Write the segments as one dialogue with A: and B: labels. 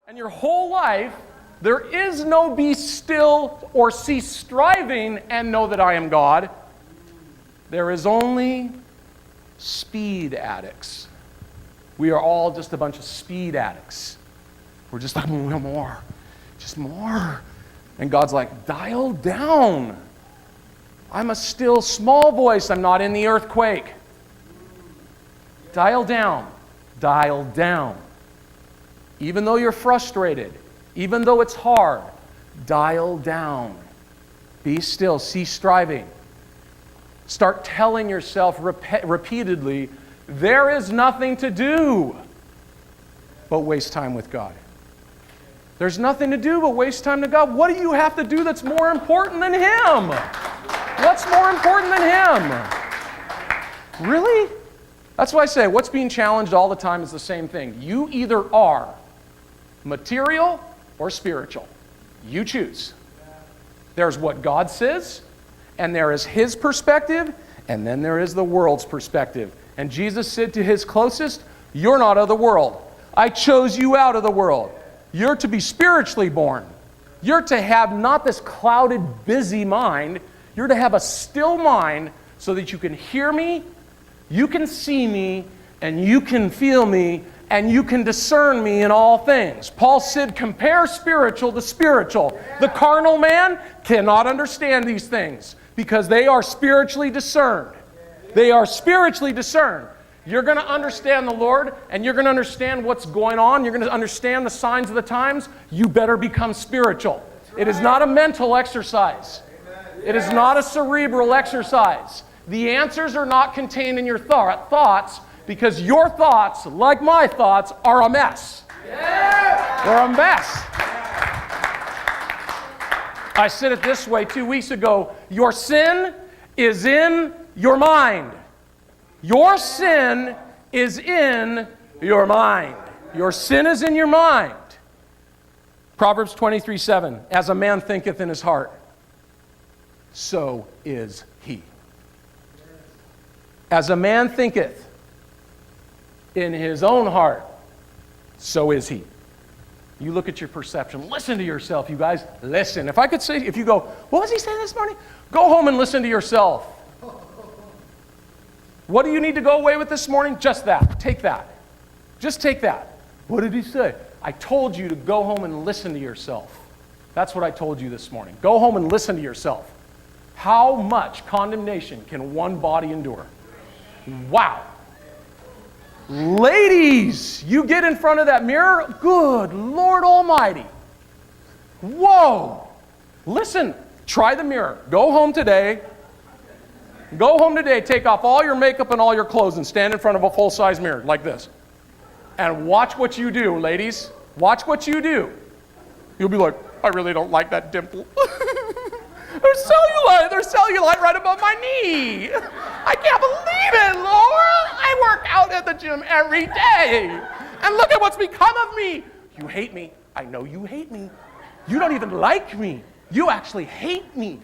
A: And your whole life, there is no be still or cease striving and know that I am God. There is only speed addicts. We are all just a bunch of speed addicts. We're just like, more, just more. And God's like, dial down. I'm a still small voice. I'm not in the earthquake. Dial down. Dial down. Even though you're frustrated, even though it's hard, dial down. Be still. Cease striving. Start telling yourself repeatedly, there is nothing to do but waste time with God. There's nothing to do but waste time to God. What do you have to do that's more important than Him? What's more important than Him? Really? That's why I say what's being challenged all the time is the same thing. You either are material or spiritual. You choose. There's what God says, and there is His perspective, and then there is the world's perspective. And Jesus said to His closest, you're not of the world. I chose you out of the world. You're to be spiritually born. You're to have not this clouded, busy mind. You're to have a still mind so that you can hear me, you can see me, and you can feel me, and you can discern me in all things. Paul said, compare spiritual to spiritual. The carnal man cannot understand these things because they are spiritually discerned. They are spiritually discerned. You're going to understand the Lord, and you're going to understand what's going on. You're going to understand the signs of the times. You better become spiritual. It is not a mental exercise. It is not a cerebral exercise. The answers are not contained in your thoughts, because your thoughts, like my thoughts, are a mess. They're a mess. I said it this way 2 weeks ago. Your sin is in your mind. Your sin is in your mind. Your sin is in your mind. Proverbs 23:7. As a man thinketh in his heart, so is he. As a man thinketh in his own heart, so is he. You look at your perception. Listen to yourself, you guys. Listen. If I could say, if you go, what was he saying this morning? Go home and listen to yourself. What do you need to go away with this morning? Just that. Take that. Just take that. What did he say? I told you to go home and listen to yourself. That's what I told you this morning. Go home and listen to yourself. How much condemnation can one body endure? Wow. Ladies, you get in front of that mirror, good Lord Almighty. Whoa. Listen, try the mirror. Go home today. Go home today, take off all your makeup and all your clothes and stand in front of a full-size mirror like this. And watch what you do, ladies. Watch what you do. You'll be like, I really don't like that dimple. There's cellulite right above my knee. I can't believe it, Lord. I work out at the gym every day. And look at what's become of me. You hate me. I know you hate me. You don't even like me. You actually hate me.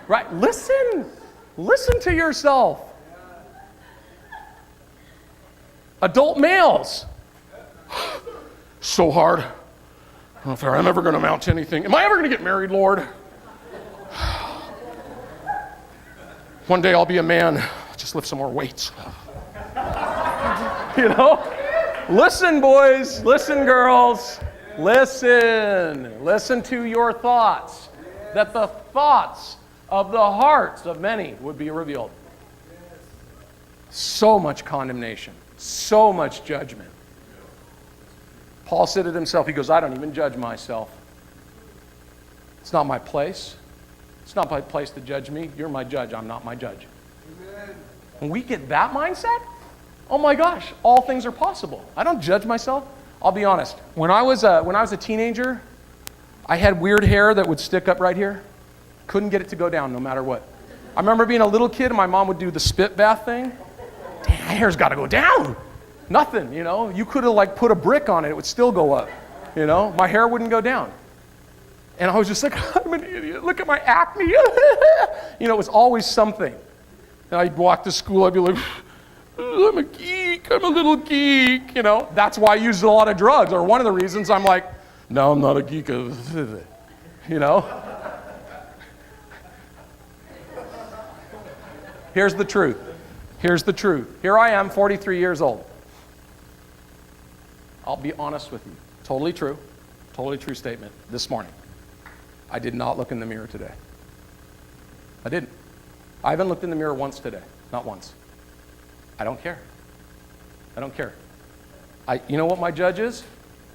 A: Right? Listen. Listen to yourself. Adult males. So hard. I don't know if I'm ever going to amount to anything. Am I ever going to get married, Lord? One day I'll be a man. Just lift some more weights. You know? Listen, boys. Listen, girls. Listen. Listen to your thoughts. That the thoughts of the hearts of many would be revealed. So much condemnation. So much judgment. Paul said it himself. He goes, I don't even judge myself. It's not my place. It's not my place to judge me. You're my judge. I'm not my judge. Amen. When we get that mindset, oh my gosh, all things are possible. I don't judge myself. I'll be honest. When I was a teenager, I had weird hair that would stick up right here. Couldn't get it to go down no matter what. I remember being a little kid and my mom would do the spit bath thing. Damn, my hair's got to go down. Nothing, you know. You could have like put a brick on it. It would still go up. You know, my hair wouldn't go down. And I was just like, I'm an idiot. Look at my acne. You know, it was always something. And I'd walk to school. I'd be like, I'm a geek. I'm a little geek. You know, that's why I used a lot of drugs. Or one of the reasons I'm like, Now I'm not a geek. You know? Here's the truth. Here's the truth. Here I am, 43 years old. I'll be honest with you. Totally true statement this morning. I did not look in the mirror today. I didn't. I haven't looked in the mirror once today. Not once. I don't care. I don't care. You know what my judge is?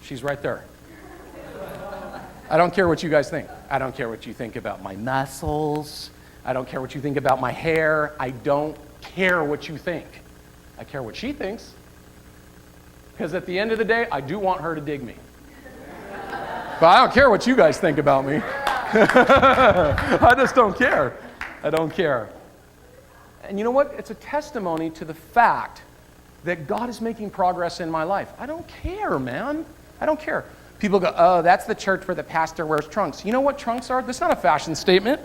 A: She's right there. I don't care what you guys think. I don't care what you think about my muscles. I don't care what you think about my hair. I don't care what you think. I care what she thinks. Because at the end of the day, I do want her to dig me. But I don't care what you guys think about me. I just don't care. I don't care. And you know what? It's a testimony to the fact that God is making progress in my life. I don't care, man. I don't care. People go, oh, that's the church where the pastor wears trunks. You know what trunks are? This is not a fashion statement.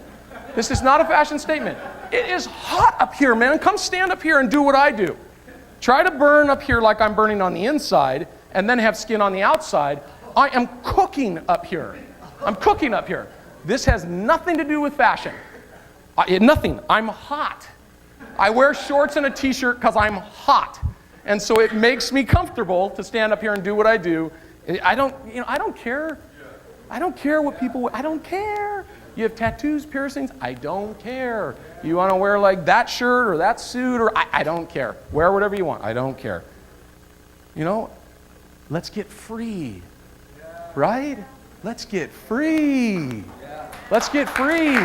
A: This is not a fashion statement. It is hot up here, man. Come stand up here and do what I do. Try to burn up here like I'm burning on the inside and then have skin on the outside. I am cooking up here. I'm cooking up here. This has nothing to do with fashion. Nothing. I'm hot. I wear shorts and a t-shirt because I'm hot. And so it makes me comfortable to stand up here and do what I do. I don't care. I don't care what people, I don't care. You have tattoos, piercings, I don't care. You want to wear like that shirt or that suit, or I don't care. Wear whatever you want, I don't care. You know, let's get free, right? Let's get free. Let's get free.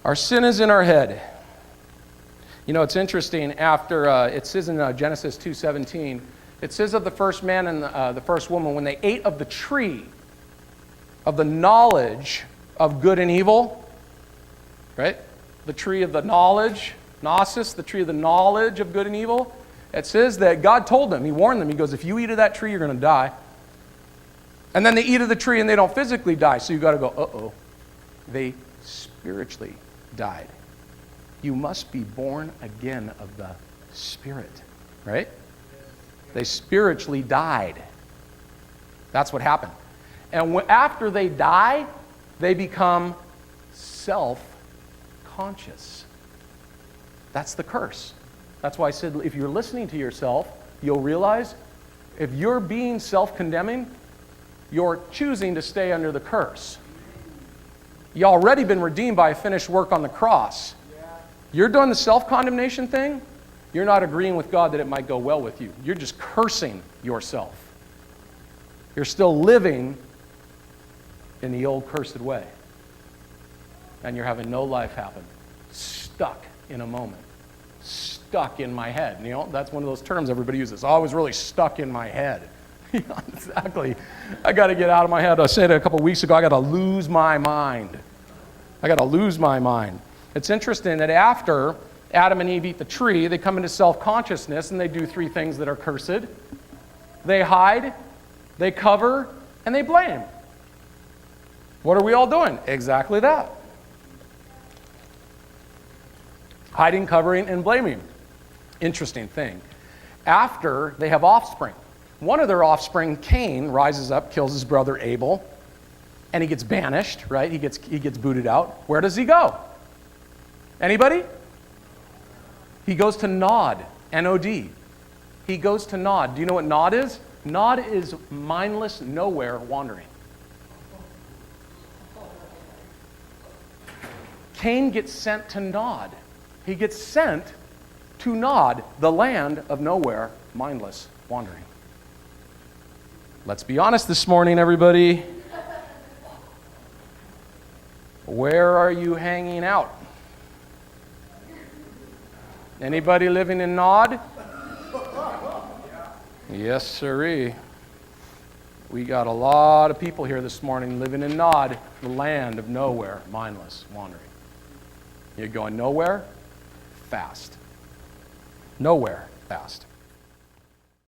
A: Our sin is in our head. You know, it's interesting, after, it says in Genesis 2:17, it says of the first man and the first woman, when they ate of the tree of the knowledge of good and evil, right? The tree of the knowledge, gnosis, the tree of the knowledge of good and evil. It says that God told them, he warned them, he goes, if you eat of that tree, you're going to die. And then they eat of the tree and they don't physically die, so you got to go, uh-oh. They spiritually died. You must be born again of the Spirit, right? They spiritually died. That's what happened. And after they die, they become self-conscious. That's the curse. That's why I said if you're listening to yourself, you'll realize if you're being self-condemning, you're choosing to stay under the curse. You already been redeemed by a finished work on the cross. You're doing the self-condemnation thing, you're not agreeing with God that it might go well with you. You're just cursing yourself. You're still living in the old cursed way. And you're having no life happen. Stuck in a moment. Stuck in my head. You know, that's one of those terms everybody uses. Oh, I was really stuck in my head. Yeah, exactly. I got to get out of my head. I said it a couple weeks ago, I got to lose my mind. I got to lose my mind. It's interesting that after Adam and Eve eat the tree, they come into self-consciousness and they do three things that are cursed. They hide, they cover, and they blame. What are we all doing? Exactly that. Hiding, covering, and blaming. Interesting thing. After they have offspring, one of their offspring, Cain, rises up, kills his brother Abel, and he gets banished, right? He gets booted out. Where does he go? Anybody? He goes to Nod, N-O-D. He goes to Nod. Do you know what Nod is? Nod is mindless, nowhere wandering. Cain gets sent to Nod. He gets sent to Nod, the land of nowhere, mindless wandering. Let's be honest this morning, everybody. Where are you hanging out? Anybody living in Nod? Yes, sirree. We got a lot of people here this morning living in Nod, the land of nowhere, mindless wandering. You're going nowhere? Fast. Nowhere? Fast.